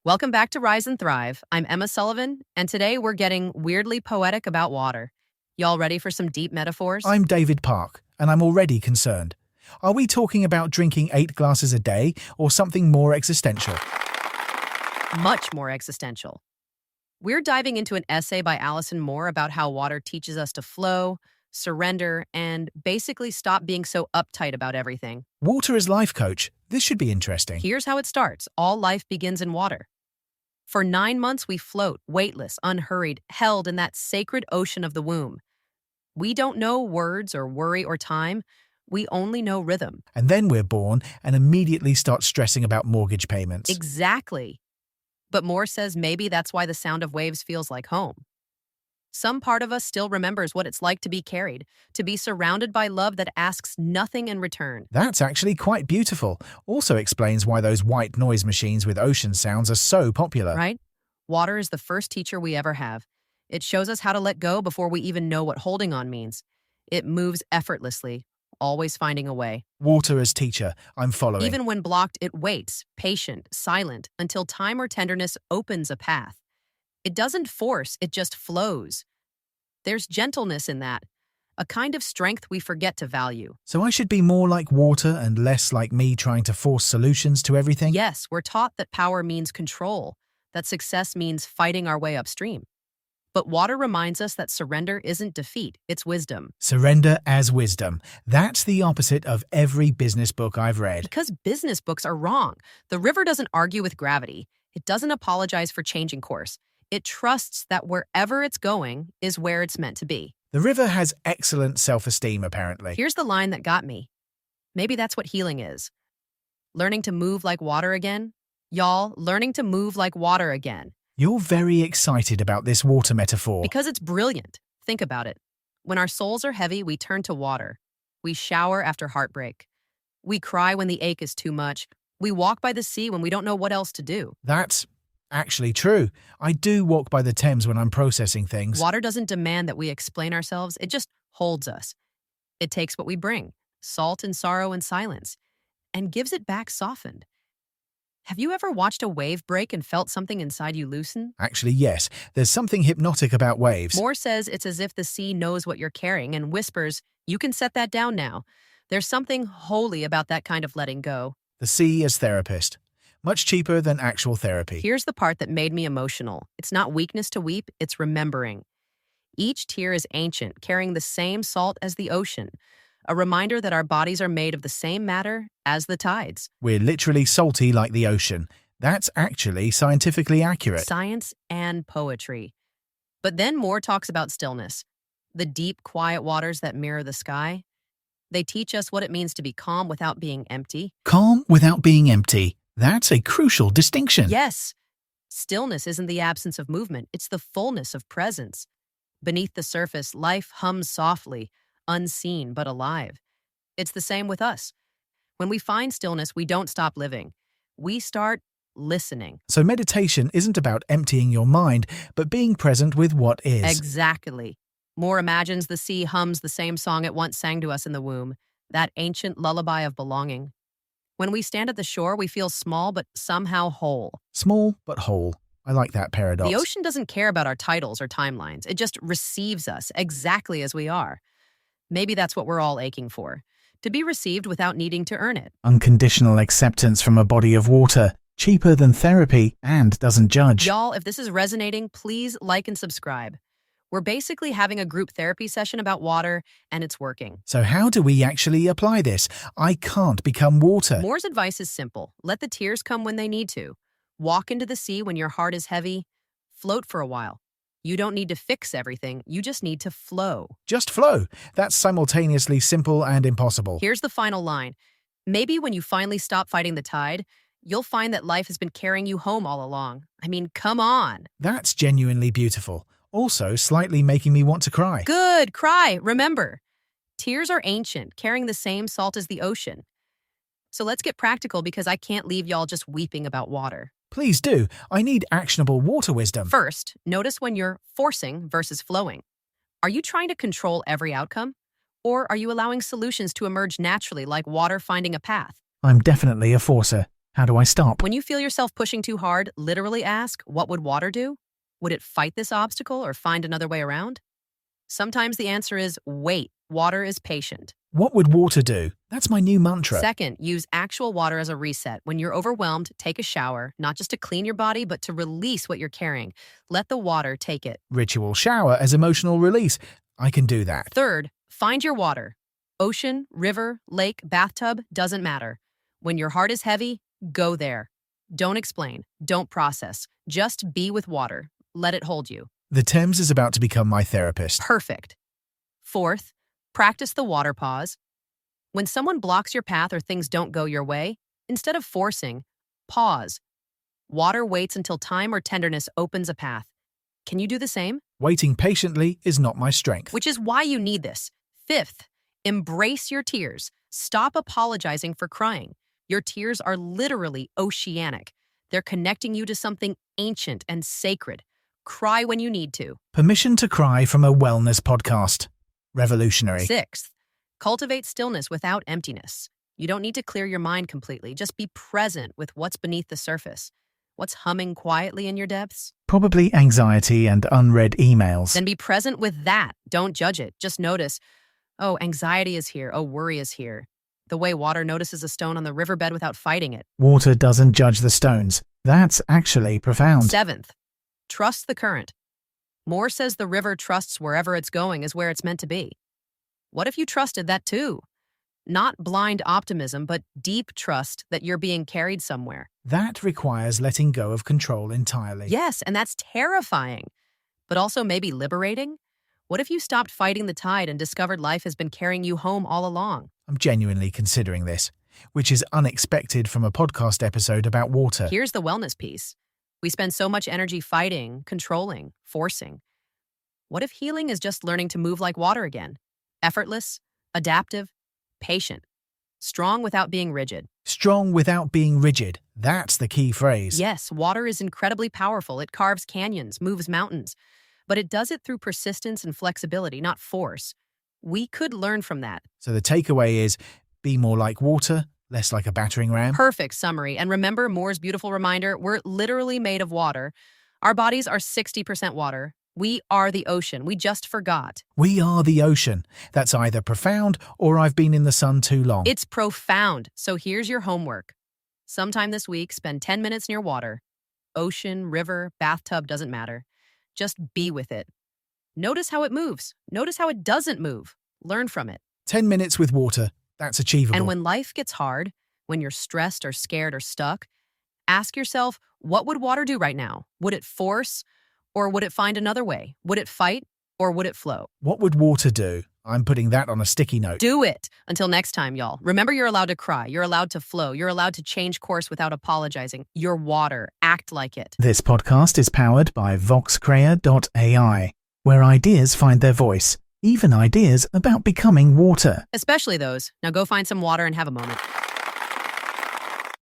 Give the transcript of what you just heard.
Welcome back to Rise and Thrive. I'm Emma Sullivan, and today we're getting weirdly poetic about water. Y'all ready for some deep metaphors? I'm David Park, and I'm already concerned. Are we talking about drinking 8 glasses a day or something more existential? Much more existential. We're diving into an essay by Allison Moore about how water teaches us to flow, surrender, and basically stop being so uptight about everything. Water as life coach. This should be interesting. Here's how it starts. All life begins in water. For 9 months, we float, weightless, unhurried, held in that sacred ocean of the womb. We don't know words or worry or time. We only know rhythm. And then we're born and immediately start stressing about mortgage payments. Exactly. But Moore says maybe that's why the sound of waves feels like home. Some part of us still remembers what it's like to be carried, to be surrounded by love that asks nothing in return. That's actually quite beautiful. Also explains why those white noise machines with ocean sounds are so popular. Right? Water is the first teacher we ever have. It shows us how to let go before we even know what holding on means. It moves effortlessly, always finding a way. Water as teacher. I'm following. Even when blocked, it waits, patient, silent, until time or tenderness opens a path. It doesn't force, it just flows. There's gentleness in that, a kind of strength we forget to value. So I should be more like water and less like me trying to force solutions to everything? Yes, we're taught that power means control, that success means fighting our way upstream. But water reminds us that surrender isn't defeat, it's wisdom. Surrender as wisdom. That's the opposite of every business book I've read. Because business books are wrong. The river doesn't argue with gravity. It doesn't apologize for changing course. It trusts that wherever it's going is where it's meant to be. The river has excellent self-esteem, apparently. Here's the line that got me. Maybe that's what healing is. Learning to move like water again. Y'all, learning to move like water again. You're very excited about this water metaphor. Because it's brilliant. Think about it. When our souls are heavy, we turn to water. We shower after heartbreak. We cry when the ache is too much. We walk by the sea when we don't know what else to do. That's actually true. I do walk by the Thames when I'm processing things. Water doesn't demand that we explain ourselves. It just holds us. It takes what we bring, salt and sorrow and silence, and gives it back softened. Have you ever watched a wave break and felt something inside you loosen? Actually, yes. There's something hypnotic about waves. Moore says it's as if the sea knows what you're carrying and whispers, "You can set that down now." There's something holy about that kind of letting go. The sea as therapist. Much cheaper than actual therapy. Here's the part that made me emotional. It's not weakness to weep, it's remembering. Each tear is ancient, carrying the same salt as the ocean, a reminder that our bodies are made of the same matter as the tides. We're literally salty like the ocean. That's actually scientifically accurate. Science and poetry. But then Moore talks about stillness, the deep, quiet waters that mirror the sky. They teach us what it means to be calm without being empty. Calm without being empty. That's a crucial distinction. Yes, stillness isn't the absence of movement, it's the fullness of presence. Beneath the surface, life hums softly, unseen but alive. It's the same with us. When we find stillness, we don't stop living. We start listening. So meditation isn't about emptying your mind, but being present with what is. Exactly. Moore imagines the sea hums the same song it once sang to us in the womb, that ancient lullaby of belonging. When we stand at the shore, we feel small but somehow whole. Small but whole. I like that paradox. The ocean doesn't care about our titles or timelines. It just receives us exactly as we are. Maybe that's what we're all aching for, to be received without needing to earn it. Unconditional acceptance from a body of water. Cheaper than therapy and doesn't judge. Y'all, if this is resonating, please like and subscribe. We're basically having a group therapy session about water, and it's working. So how do we actually apply this? I can't become water. Moore's advice is simple. Let the tears come when they need to. Walk into the sea when your heart is heavy. Float for a while. You don't need to fix everything. You just need to flow. Just flow. That's simultaneously simple and impossible. Here's the final line. Maybe when you finally stop fighting the tide, you'll find that life has been carrying you home all along. I mean, come on. That's genuinely beautiful. Also slightly making me want to cry. Good, cry. Remember, tears are ancient, carrying the same salt as the ocean. So let's get practical because I can't leave y'all just weeping about water. Please do. I need actionable water wisdom. First, notice when you're forcing versus flowing. Are you trying to control every outcome? Or are you allowing solutions to emerge naturally like water finding a path? I'm definitely a forcer. How do I stop? When you feel yourself pushing too hard, literally ask, what would water do? Would it fight this obstacle or find another way around? Sometimes the answer is wait. Water is patient. What would water do? That's my new mantra. Second, use actual water as a reset. When you're overwhelmed, take a shower, not just to clean your body, but to release what you're carrying. Let the water take it. Ritual shower as emotional release. I can do that. Third, find your water. Ocean, river, lake, bathtub, doesn't matter. When your heart is heavy, go there. Don't explain. Don't process. Just be with water. Let it hold you. The Thames is about to become my therapist. Perfect. Fourth, practice the water pause. When someone blocks your path or things don't go your way, instead of forcing, pause. Water waits until time or tenderness opens a path. Can you do the same? Waiting patiently is not my strength. Which is why you need this. Fifth, embrace your tears. Stop apologizing for crying. Your tears are literally oceanic. They're connecting you to something ancient and sacred. Cry when you need to. Permission to cry from a wellness podcast. Revolutionary. Sixth, cultivate stillness without emptiness. You don't need to clear your mind completely. Just be present with what's beneath the surface. What's humming quietly in your depths? Probably anxiety and unread emails. Then be present with that. Don't judge it. Just notice, oh, anxiety is here. Oh, worry is here. The way water notices a stone on the riverbed without fighting it. Water doesn't judge the stones. That's actually profound. Seventh, trust the current. Moore says the river trusts wherever it's going is where it's meant to be. What if you trusted that too? Not blind optimism, but deep trust that you're being carried somewhere. That requires letting go of control entirely. Yes, and that's terrifying, but also maybe liberating. What if you stopped fighting the tide and discovered life has been carrying you home all along? I'm genuinely considering this, which is unexpected from a podcast episode about water. Here's the wellness piece. We spend so much energy fighting, controlling, forcing. What if healing is just learning to move like water again? Effortless, adaptive, patient, strong without being rigid. Strong without being rigid. That's the key phrase. Yes, water is incredibly powerful. It carves canyons, moves mountains, but it does it through persistence and flexibility, not force. We could learn from that. So the takeaway is be more like water, less like a battering ram. Perfect summary. And remember Moore's beautiful reminder, we're literally made of water. Our bodies are 60% water. We are the ocean. We just forgot. We are the ocean. That's either profound or I've been in the sun too long. It's profound. So here's your homework. Sometime this week, spend 10 minutes near water. Ocean, river, bathtub, doesn't matter. Just be with it. Notice how it moves. Notice how it doesn't move. Learn from it. 10 minutes with water. That's achievable. And when life gets hard, when you're stressed or scared or stuck, ask yourself, what would water do right now? Would it force or would it find another way? Would it fight or would it flow? What would water do? I'm putting that on a sticky note. Do it. Until next time, y'all. Remember, you're allowed to cry. You're allowed to flow. You're allowed to change course without apologizing. You're water. Act like it. This podcast is powered by voxcrea.ai, where ideas find their voice, even ideas about becoming water. Especially those. Now go find some water and have a moment.